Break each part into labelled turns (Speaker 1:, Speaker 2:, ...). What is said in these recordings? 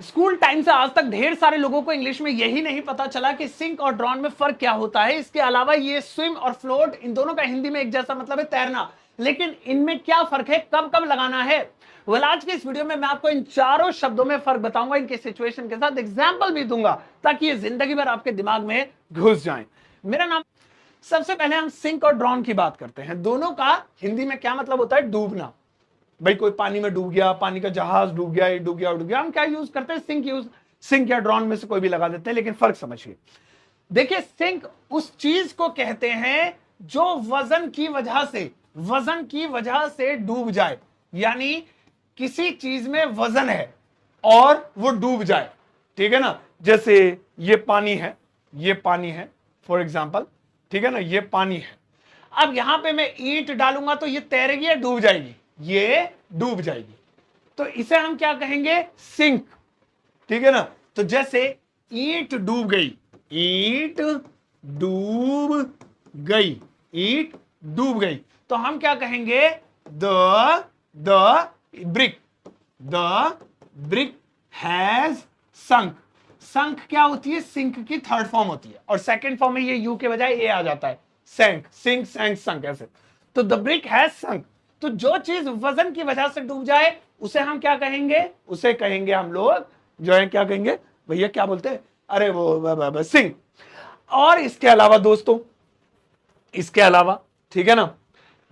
Speaker 1: School time से आज तक ढेर सारे लोगों को इंग्लिश में यही नहीं पता चला कि सिंक और ड्रॉन में फर्क क्या होता है। इसके अलावा ये स्विम और फ्लोट, इन दोनों का हिंदी में एक जैसा मतलब है, तैरना। लेकिन इनमें क्या फर्क है, कब कब लगाना है? आज के इस वीडियो में मैं आपको इन चारों शब्दों में फर्क बताऊंगा, इनके सिचुएशन के साथ एग्जाम्पल भी दूंगा, ताकि ये जिंदगी भर आपके दिमाग में घुस जाए। मेरा नाम। सबसे पहले हम सिंक और ड्रॉन की बात करते हैं। दोनों का हिंदी में क्या मतलब होता है? डूबना। भाई कोई पानी में डूब गया, पानी का जहाज डूब गया, ये डूब गया, डूब गया, हम क्या यूज करते हैं? सिंक या ड्रॉन में से कोई भी लगा देते हैं। लेकिन फर्क समझिए। देखिए, सिंक उस चीज को कहते हैं जो वजन की वजह से डूब जाए। यानी किसी चीज में वजन है और वो डूब जाए, ठीक है ना। जैसे ये पानी है फॉर एग्जाम्पल, ठीक है ना, ये पानी है। अब यहां पे मैं ईंट डालूंगा तो ये तैरेगी या डूब जाएगी? ये डूब जाएगी। तो इसे हम क्या कहेंगे? सिंक, ठीक है ना। तो जैसे ईंट डूब गई, ईंट डूब गई, तो हम क्या कहेंगे? द ब्रिक हैज संक। संक क्या होती है? सिंक की थर्ड फॉर्म होती है, और सेकंड फॉर्म में ये यू के बजाय ए आ जाता है। सैंक, सिंक, सैंक, संक, ऐसे। तो द ब्रिक हैज संक। तो जो चीज वजन की वजह से डूब जाए उसे हम क्या कहेंगे? उसे कहेंगे हम लोग जो है, क्या कहेंगे भैया, क्या बोलते हैं? अरे वो सिंक। और इसके अलावा दोस्तों, इसके अलावा, ठीक है ना,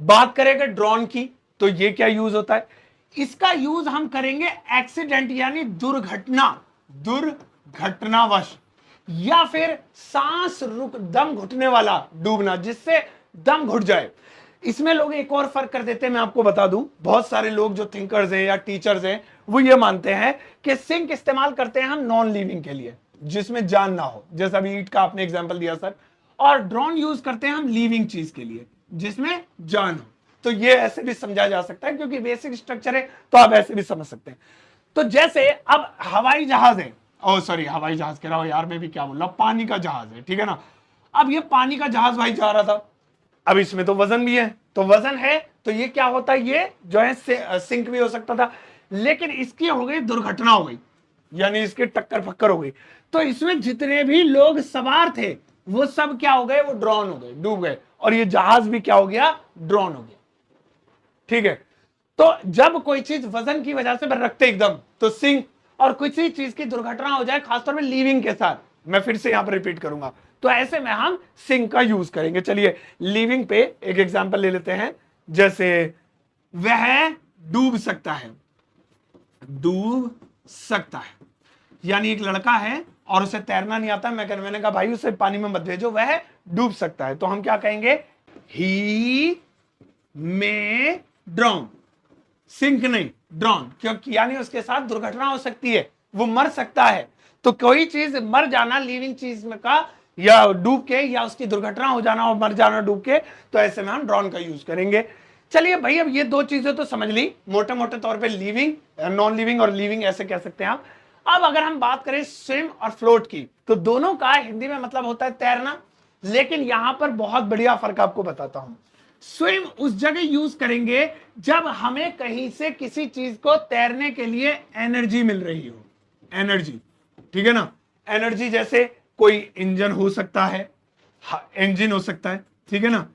Speaker 1: बात करेंगे ड्रॉन की, तो ये क्या यूज होता है? इसका यूज हम करेंगे एक्सीडेंट यानी दुर्घटनावश, या फिर सांस रुक, दम घुटने वाला डूबना, जिससे दम घुट जाए। इसमें लोग एक और फर्क कर देते हैं, मैं आपको बता दूं। बहुत सारे लोग जो थिंकर्स हैं या टीचर्स हैं, वो ये मानते हैं कि सिंक इस्तेमाल करते हैं हम नॉन लिविंग के लिए, जिसमें जान ना हो, जैसा अभी ईंट का आपने एग्जांपल दिया सर। और ड्रॉन यूज करते हैं हम लिविंग चीज के लिए, जिसमें जान हो। तो ये ऐसे भी समझा जा सकता है, क्योंकि बेसिक स्ट्रक्चर है, तो आप ऐसे भी समझ सकते हैं। तो जैसे अब हवाई जहाज है, हवाई जहाज कह रहा हूं यार, मैं भी क्या बोल रहा हूं, पानी का जहाज है, ठीक है ना। अब ये पानी का जहाज भाई जा रहा था, अब इसमें तो वजन भी है, तो वजन है तो ये क्या होता है? ये जो है सिंक भी हो सकता था। लेकिन इसकी हो गई दुर्घटना, हो गई, यानी इसके टक्कर फक्कर हो गई। तो इसमें जितने भी लोग सवार थे वो सब क्या हो गए? वो ड्रॉन हो गए, डूब गए। और ये जहाज भी क्या हो गया? ड्रॉन हो गया, ठीक है। तो जब कोई चीज वजन की वजह से रखते एकदम, तो सिंक। और किसी चीज की दुर्घटना हो जाए, खासतौर में लिविंग के साथ, मैं फिर से यहां पर रिपीट करूंगा, तो ऐसे में हम सिंक का यूज करेंगे। चलिए लिविंग पे एक एग्जांपल ले लेते हैं। जैसे वह डूब सकता है, यानी एक लड़का है और उसे तैरना नहीं आता। मैंने कहा भाई उसे पानी में मत भेजो, वह डूब सकता है। तो हम क्या कहेंगे? ही मे ड्राउन। सिंक नहीं, ड्रॉन, क्योंकि यानी उसके साथ दुर्घटना हो सकती है, वो मर सकता है। तो कोई चीज मर जाना लिविंग चीज में का, या डूब के, या उसकी दुर्घटना हो जाना और मर जाना डूब के, तो ऐसे में हम ड्रॉन का यूज करेंगे। चलिए भाई, अब ये दो चीजें तो समझ ली मोटे मोटे तौर पे, लिविंग, नॉन लिविंग और लिविंग ऐसे कह सकते हैं आप। अब अगर हम बात करें स्विम और फ्लोट की, तो दोनों का हिंदी में मतलब होता है तैरना। लेकिन यहां पर बहुत बढ़िया फर्क आपको बताता हूं। स्विम उस जगह यूज करेंगे जब हमें कहीं से किसी चीज को तैरने के लिए एनर्जी मिल रही हो। एनर्जी, ठीक है ना। एनर्जी जैसे कोई इंजन हो सकता है, इंजन हो सकता है, ठीक है ना,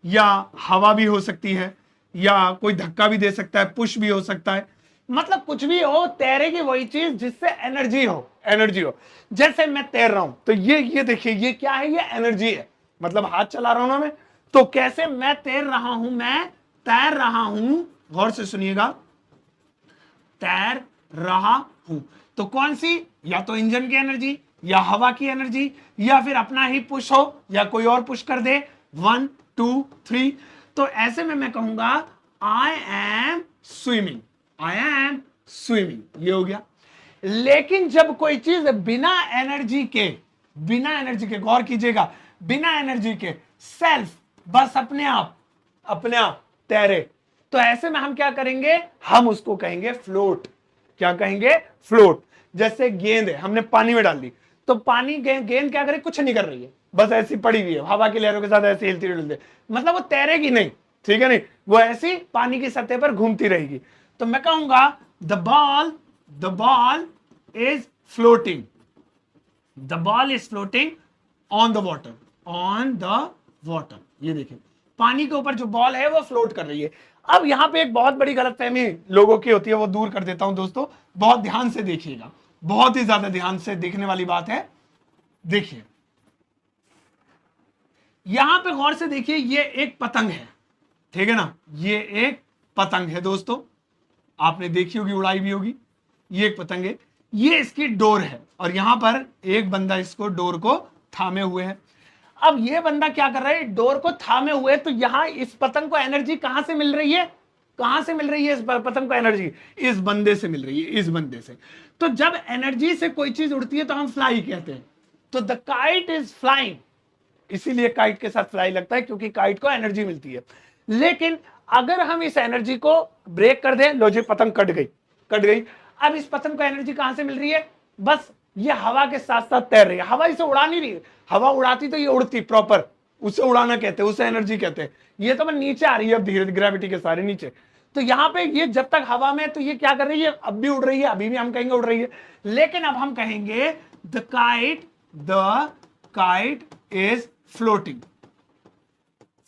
Speaker 1: या हवा भी हो सकती है, या कोई धक्का भी दे सकता है, पुश भी हो सकता है। मतलब कुछ भी हो, तैरेगी वही चीज जिससे एनर्जी हो। जैसे मैं तैर रहा हूं, तो ये देखिए, ये क्या है? ये एनर्जी है। मतलब हाथ चला रहा हूं ना मैं, तो कैसे मैं तैर रहा हूं, गौर से सुनिएगा, तैर रहा हूं। तो कौन सी? या तो इंजन की एनर्जी, या हवा की एनर्जी, या फिर अपना ही पुश हो, या कोई और पुश कर दे, 1 2 3। तो ऐसे में मैं कहूंगा आई एम स्विमिंग, ये हो गया। लेकिन जब कोई चीज बिना एनर्जी के, गौर कीजिएगा, बिना एनर्जी के, सेल्फ, बस अपने आप तैरे, तो ऐसे में हम क्या करेंगे? हम उसको कहेंगे फ्लोट। क्या कहेंगे? फ्लोट। जैसे गेंद है, हमने पानी में डाल दी, तो पानी गेंद क्या करे? कुछ नहीं कर रही है, बस ऐसी पड़ी हुई है, हवा की लहरों के साथ ऐसे हिलती डुलती, मतलब वो तैरेगी नहीं, ठीक है नहीं, वो ऐसी पानी की सतह पर घूमती रहेगी। तो मैं कहूंगा the ball is floating, the ball is floating on the water, on the water. ये देखिए पानी के ऊपर जो बॉल है वो फ्लोट कर रही है। अब यहां पे एक बहुत बड़ी गलतफहमी लोगों की होती है, वो दूर कर देता हूं दोस्तों, बहुत ध्यान से देखिएगा, बहुत ही ज्यादा ध्यान से देखने वाली बात है। देखिए यहां पे गौर से देखिए, ये एक पतंग है, ठीक है ना, ये एक पतंग है दोस्तों, आपने देखी होगी, उड़ाई भी होगी, ये एक पतंग है, ये इसकी डोर है, और यहां पर एक बंदा इसको डोर को थामे हुए है। अब ये बंदा क्या कर रहा है, डोर को थामे हुए, तो यहां इस पतंग को एनर्जी कहां से मिल रही है, कहां से मिल रही है इस पतंग को एनर्जी, इस बंदे से मिल रही है, इस बंदे से। तो जब एनर्जी से कोई चीज उड़ती है तो हम फ्लाई कहते हैं, तो द काइट इज फ्लाइंग, इसीलिए काइट के साथ फ्लाई लगता है, क्योंकि काइट को एनर्जी मिलती है। लेकिन अगर हम इस एनर्जी को ब्रेक कर दें, लो जी पतंग कट गई, कट गई। अब इस पतंग को एनर्जी कहां से मिल रही है, बस ये हवा के साथ साथ तैर रही है, हवा इसे उड़ा नहीं रही है, हवा उड़ाती तो ये उड़ती प्रॉपर, उसे उड़ाना कहते हैं, उसे एनर्जी कहते हैं। ये तो मैं नीचे आ रही है अब धीरे धीरे, ग्रेविटी के सारे नीचे, तो यहां पे ये जब तक हवा में, तो ये क्या कर रही है, अब भी उड़ रही है, अभी भी हम कहेंगे उड़ रही है, लेकिन अब हम कहेंगे the kite is floating,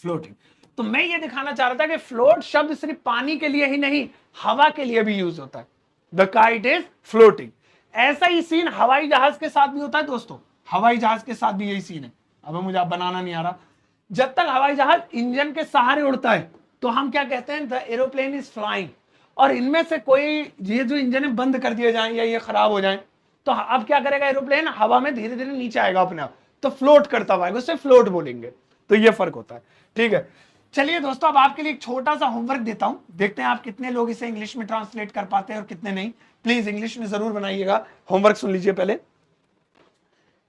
Speaker 1: floating. तो मैं ये दिखाना चाह रहा था कि फ्लोट शब्द सिर्फ पानी के लिए ही नहीं, हवा के लिए भी यूज होता है, द काइट इज फ्लोटिंग। ऐसा ही सीन हवाई जहाज के साथ भी होता है दोस्तों, हवाई जहाज के साथ भी यही सीन है। अब मुझे आप बनाना नहीं आ रहा, जब तक हवाई जहाज इंजन के सहारे उड़ता है तो हम क्या कहते हैं, द एरोप्लेन इज फ्लाइंग। और इनमें से कोई ये जो इंजन है बंद कर दिए जाए या ये खराब हो जाए, तो अब क्या करेगा एरोप्लेन, हवा में धीरे धीरे नीचे आएगा अपने आप, तो फ्लोट करता हुआ, उसे फ्लोट बोलेंगे। तो ये फर्क होता है, ठीक है। चलिए दोस्तों, अब आपके लिए एक छोटा सा होमवर्क देता हूं, देखते हैं आप कितने लोग इसे इंग्लिश में ट्रांसलेट कर पाते हैं और कितने नहीं। प्लीज इंग्लिश में जरूर बनाइएगा, होमवर्क सुन लीजिए पहले।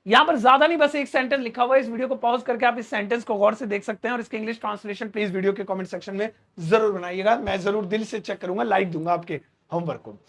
Speaker 1: यहां पर ज्यादा नहीं, बस एक सेंटेंस लिखा हुआ है, इस वीडियो को पॉज करके आप इस सेंटेंस को गौर से देख सकते हैं, और इसके इंग्लिश ट्रांसलेशन प्लीज वीडियो के कमेंट सेक्शन में जरूर बनाइएगा, मैं जरूर दिल से चेक करूंगा, लाइक दूंगा आपके होमवर्क को।